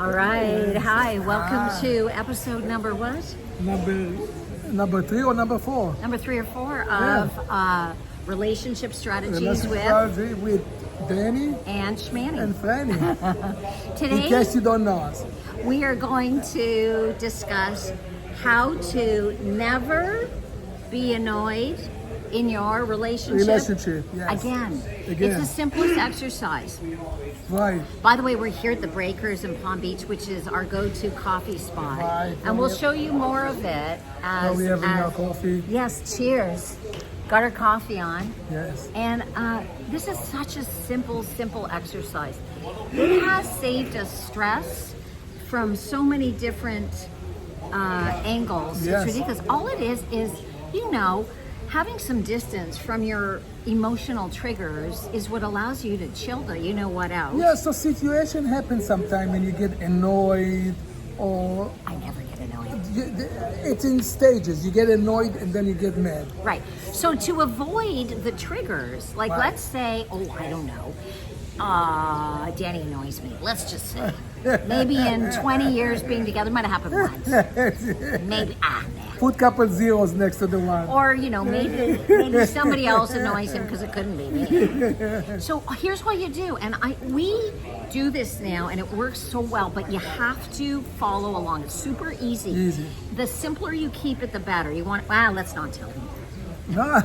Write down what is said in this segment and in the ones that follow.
All right. Hi. Welcome to episode number what? Number 3 or number 4? Number 3 or 4 of relationship strategies with Danny and Schmanny. and Frannie. Today, In case you don't know us. we are going to discuss how to never be annoyed in your relationship. Yes. Again. Again. It's the simplest exercise. Right. By the way, we're here at the Breakers in Palm Beach, which is our go-to coffee spot. Right. And we'll show you more of it Are we having our coffee? Yes, cheers. Got our coffee on. Yes. And this is such a simple exercise. It has saved us stress from so many different angles. Yes. It's ridiculous. All it is, having some distance from your emotional triggers is what allows you to chill the you-know-what out. Yeah, so situation happens sometime when you get annoyed or... I never get annoyed. It's in stages. You get annoyed and then you get mad. Right. So to avoid the triggers, like Right. let's say, I don't know, Danny annoys me. Let's just say. Maybe in 20 years being together, might have happened once. Maybe, nah. Put couple zeros next to the one. Or, maybe somebody else annoys him because it couldn't be me. So here's what you do. And we do this now and it works so well, but you have to follow along. It's super easy. Easy. The simpler you keep it, the better. Let's not tell him. No.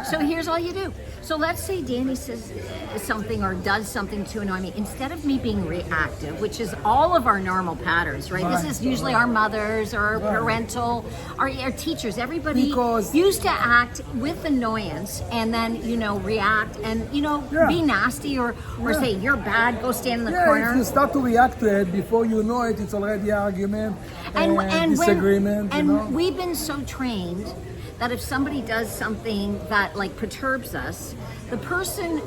So here's all you do. So let's say Danny says something or does something to annoy me. Instead of me being reactive, which is all of our normal patterns, right? This is usually our mothers or our parental, our teachers. Everybody used to act with annoyance and then, react and, be nasty or say, you're bad, go stand in the corner. If you start to react to it, before you know it, it's already argument and disagreement. We've been so trained that if somebody does something that perturbs us, the person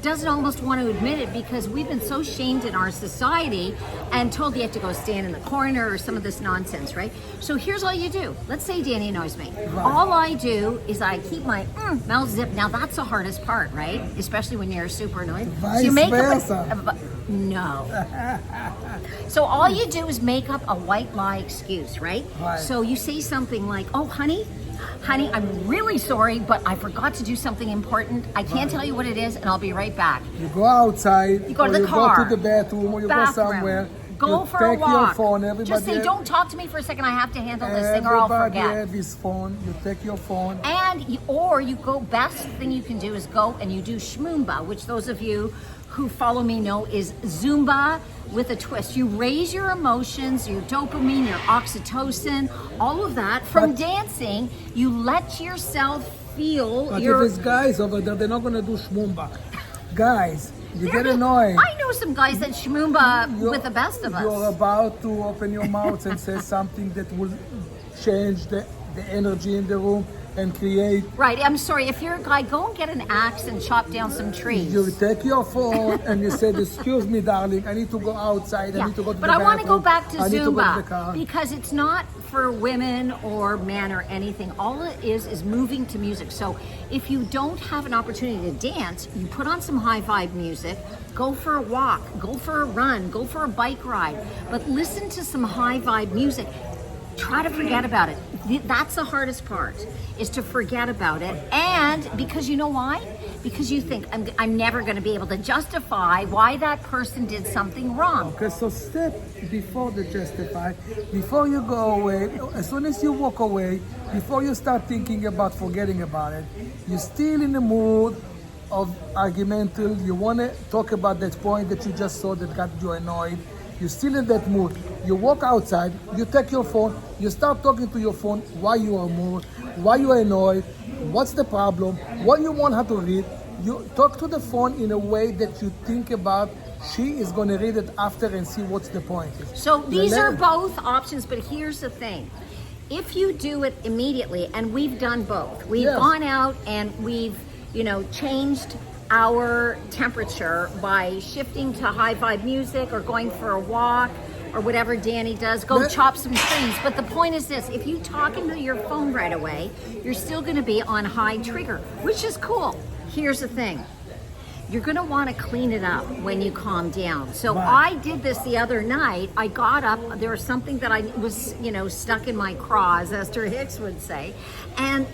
doesn't almost want to admit it because we've been so shamed in our society and told you have to go stand in the corner or some of this nonsense, right? So here's all you do. Let's say Danny annoys me. Right. All I do is I keep my mouth zipped. Now that's the hardest part, right? Especially when you're super annoyed. Vice so you make versa. No. So all you do is make up a white lie excuse, right? So you say something like, oh, honey, I'm really sorry, but I forgot to do something important. I can't tell you what it is, and I'll be right back. You go outside, you go to the car, go to the bathroom, or you go somewhere. Go for a walk. Your phone. Just say, don't talk to me for a second. I have to handle this thing, or I'll forget. Everybody have his phone. You take your phone. And you go. Best thing you can do is go and you do shmoomba, which those of you who follow me know is Zumba with a twist. You raise your emotions, your dopamine, your oxytocin, all of that from dancing. You let yourself feel. But if it's guys over there, they're not going to do shmoomba. Guys, you get annoyed. I know some guys that shmoomba with the best of us. You're about to open your mouth and say something that will change the energy in the room and create. Right, I'm sorry, if you're a guy, go and get an axe and chop down some trees. You take your phone and you say, excuse me, darling, I need to go outside, I need to go to the But I want to go back to I need to go to the car. Zumba because it's not for women or men or anything. All it is moving to music. So if you don't have an opportunity to dance, you put on some high vibe music, go for a walk, go for a run, go for a bike ride, but listen to some high vibe music. Try to forget about it. That's the hardest part, is to forget about it. And because you know why? Because you think, I'm never going to be able to justify why that person did something wrong. Okay, so step before the justify, before you go away, as soon as you walk away, before you start thinking about forgetting about it, you're still in the mood of argumental. You want to talk about that point that you just saw that got you annoyed. You're still in that mood. You walk outside, you take your phone, you start talking to your phone why you are moved, why you are annoyed, what's the problem, what you want her to read. You talk to the phone in a way that you think about she is going to read it after and see what's the point. So these are both options, but here's the thing. If you do it immediately, and we've done both, we've gone out and we've, changed our temperature by shifting to high vibe music or going for a walk or whatever Danny does, go chop some trees. But the point is this, if you talk into your phone right away, you're still going to be on high trigger, which is cool. Here's the thing. you're going to want to clean it up when you calm down. So Right. I did this the other night. I got up. There was something that I was, stuck in my craw, as Esther Hicks would say. And,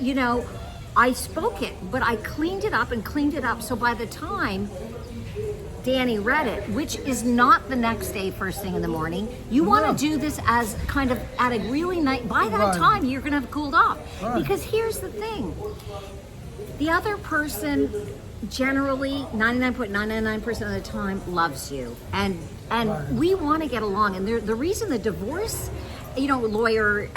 I spoke it, but I cleaned it up and cleaned it up. So by the time Danny read it, which is not the next day first thing in the morning, you want No. to do this as kind of at a really night. By that Right. time, you're going to have cooled off. Right. Because here's the thing. The other person generally 99.999% of the time loves you, and Right. we want to get along. And the reason the divorce lawyer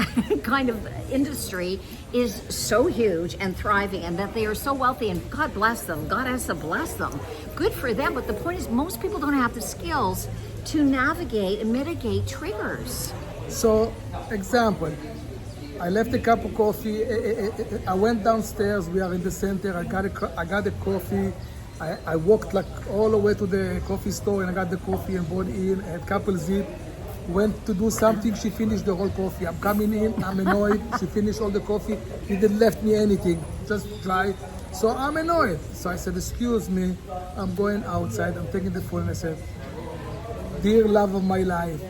kind of industry is so huge and thriving, and that they are so wealthy, and God bless them, God has to bless them, good for them. But the point is, most people don't have the skills to navigate and mitigate triggers. So, example, I left a cup of coffee. I went downstairs. We are in the center. I got a coffee. I walked like all the way to the coffee store and I got the coffee and brought in. I had couple zip. Went to do something. She finished the whole coffee. I'm coming in. I'm annoyed. She finished all the coffee. She didn't left me anything. Just dry. So I'm annoyed. So I said, "Excuse me. I'm going outside." I'm taking the phone and I said, "Dear love of my life,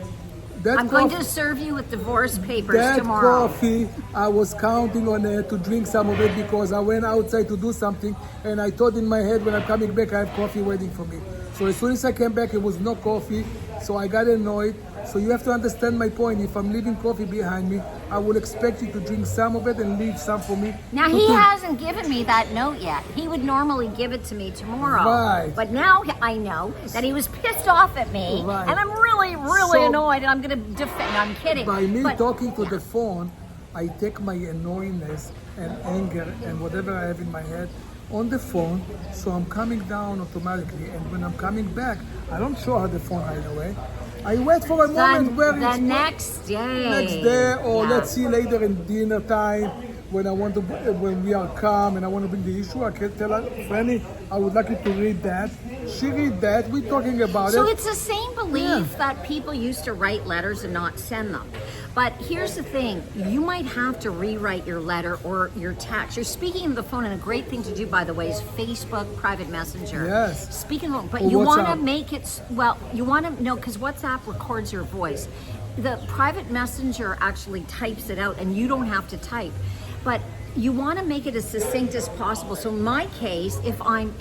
that I'm going to serve you with divorce papers that tomorrow. coffee, I was counting on it to drink some of it because I went outside to do something and I thought in my head when I'm coming back I have coffee waiting for me. So as soon as I came back it was no coffee, so I got annoyed. So you have to understand my point. If I'm leaving coffee behind me, I would expect you to drink some of it and leave some for me. Now, to he think. hasn't given me that note yet. He would normally give it to me tomorrow. Right. But now I know that he was pissed off at me, Right. and I'm really, really So- annoyed, and I'm going to defend. No, I'm kidding. By me But- talking to the phone, I take my annoyingness and anger and whatever I have in my head on the phone, so I'm coming down automatically. And when I'm coming back, I don't show her the phone right away. I wait for a moment where the it's next day. next day, or Yeah. let's see later in dinner time when when we are calm and I want to bring the issue. I can tell her, Frannie, I would like you to read that. She read that. We're talking about So it. it's the same belief that people used to write letters and not send them. But here's the thing, you might have to rewrite your letter or your text. You're speaking on the phone, and a great thing to do, by the way, is Facebook private messenger. Yes. Speaking of, but Or you want to WhatsApp. make it, you want to know, because WhatsApp records your voice. The private messenger actually types it out, and you don't have to type. But you want to make it as succinct as possible. So in my case, if I'm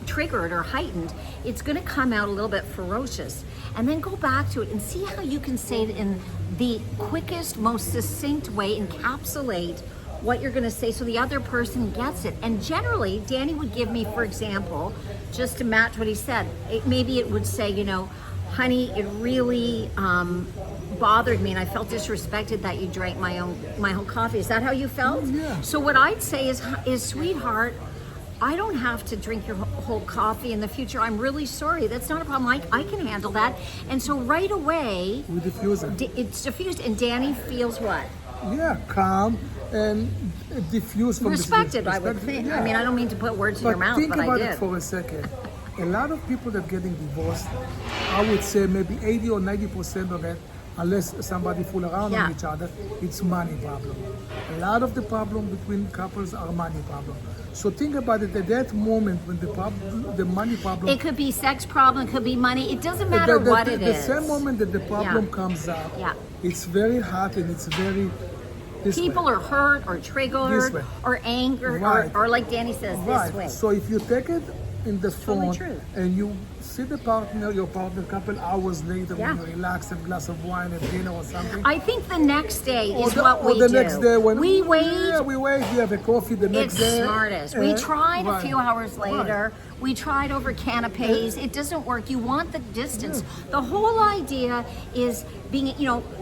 triggered or heightened, it's going to come out a little bit ferocious. And then go back to it and see how you can say it in the quickest, most succinct way, encapsulate what you're going to say so the other person gets it. And generally, Danny would give me, for example, just to match what he said, maybe it would say, honey, it really bothered me and I felt disrespected that you drank my whole coffee. Is that how you felt? Yeah. So what I'd say is sweetheart, I don't have to drink your whole coffee in the future. I'm really sorry. That's not a problem. I can handle that. And so right away, We diffuse it. it's diffused, and Danny feels what? Yeah, calm and diffuse from Respected, the I would think. I mean, I don't mean to put words in But your mouth, think but I about did. it for a second. A lot of people that are getting divorced, I would say maybe 80 or 90% of it, unless somebody fool around Yeah. on each other, it's money problem. A lot of the problem between couples are money problem. So think about it, at that moment when the money problem, It could be sex problem, it could be money. It doesn't matter what it is. the same moment that the problem Yeah. comes up, Yeah. it's very hot and it's very this People way. are hurt or This triggered way. or angered Right. or like Danny says, Right. this way. So if you take it in the totally phone true. and you see your partner a couple hours later Yeah. when you relax, a glass of wine and dinner or something. I think the next day or is the, what or we the do. next day when we wait. Yeah, we wait. We have a coffee the next It's day. smartest. We tried a right. few hours later. We tried over canapes. It doesn't work. You want the distance. The whole idea is being,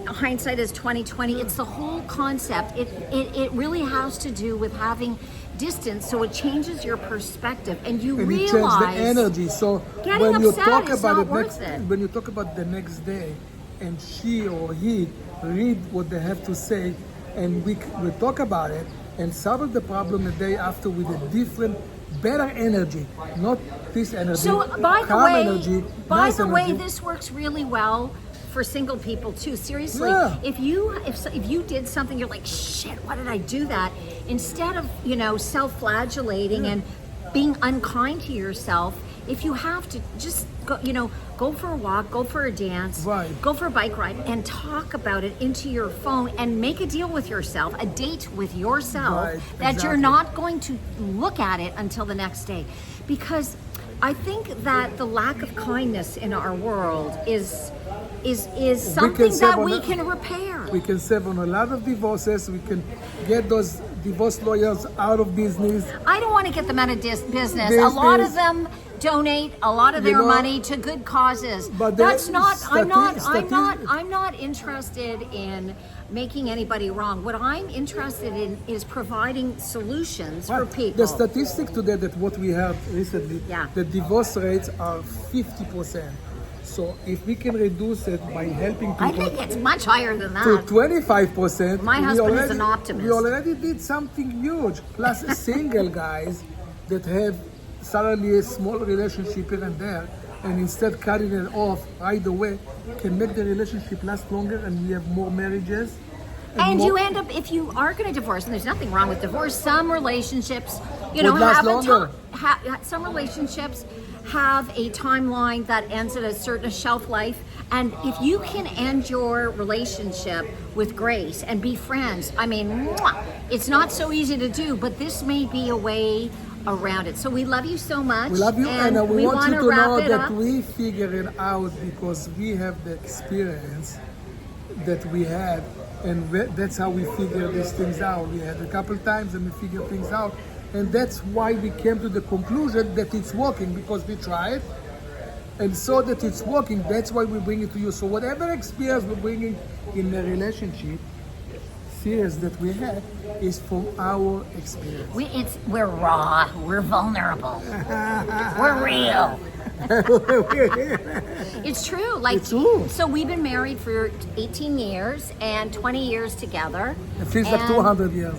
hindsight is 2020. It's the whole concept. It really has to do with having distance, so it changes your perspective, and you And it changes realize the energy. So getting when you upset talk is about not it worth next, it. when you talk about the next day, and she or he read what they have to say, and we talk about it and solve the problem the day after with a different, better energy, not this energy. So by the calm way, energy, nice energy. this works really well for single people too. Seriously, Yeah. if you did something, you're like, shit, why did I do that? Instead of self-flagellating and being unkind to yourself, if you have to, just go, go for a walk, go for a dance, Right. go for a bike ride, and talk about it into your phone and make a deal with yourself, a date with yourself, Right, that you're exactly. not going to look at it until the next day. Because I think that the lack of kindness in our world is something save that on we it. can repair. We can save on a lot of divorces. We can get those divorce lawyers out of business. I don't want to get them out of business. A lot of them donate a lot of their money to good causes. But That's not. I'm not stati- interested in making anybody wrong. What I'm interested in is providing solutions for people. The statistic today that what we heard recently, Yeah. the divorce rates are 50%. So if we can reduce it by helping I people think it's much higher than to that. 25%, My we husband is an optimist. We already did something huge. Plus single guys that have suddenly a small relationship here and there, and instead cutting it off right away, can make the relationship last longer, and we have more marriages. And more- you end up, if you are going to divorce, and there's nothing wrong with divorce, some relationships, Would last have longer. some relationships have a timeline that ends at a certain shelf life. And if you can end your relationship with grace and be friends, I mean, it's not so easy to do, but this may be a way around it. So we love you so much. We love you, and we want you wanna to wrap know it that up. we figure it out because we have the experience that we had, and that's how we figure these things out. We had a couple times and we figure things out, and that's why we came to the conclusion that it's working, because we tried and saw that it's working. That's why we bring it to you. So whatever experience we're bringing in the relationship series that we had is from our experience. We're raw. We're vulnerable. We're real. It's true. Like, It's true. So we've been married for 18 years and 20 years together. It feels like And, 200 years.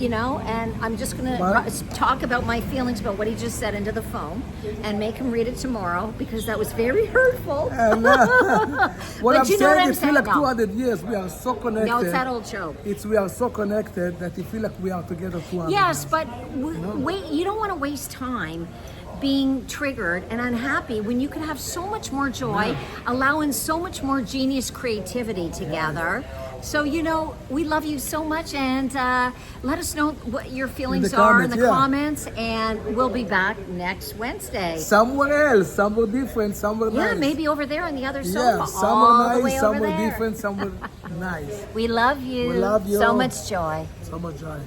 And I'm just going What? to talk about my feelings about what he just said into the phone and make him read it tomorrow, because that was very hurtful. And, what But I'm you know what saying, I'm it feels like saying, though. 200 years. We are so connected. No, it's that old joke. We are so connected that it feels like we are together 200 Yes, years. but wait, you don't want to waste time being triggered and unhappy when you can have so much more joy, allowing so much more genius creativity together. So, we love you so much, and let us know what your feelings are in the comments, and we'll be back next Wednesday. Somewhere else, somewhere different, somewhere Yeah, nice. maybe over there on the other sofa, Yeah, all somewhere the way nice, over somewhere there. different, somewhere nice. We love you. We love you. So much joy. So much joy.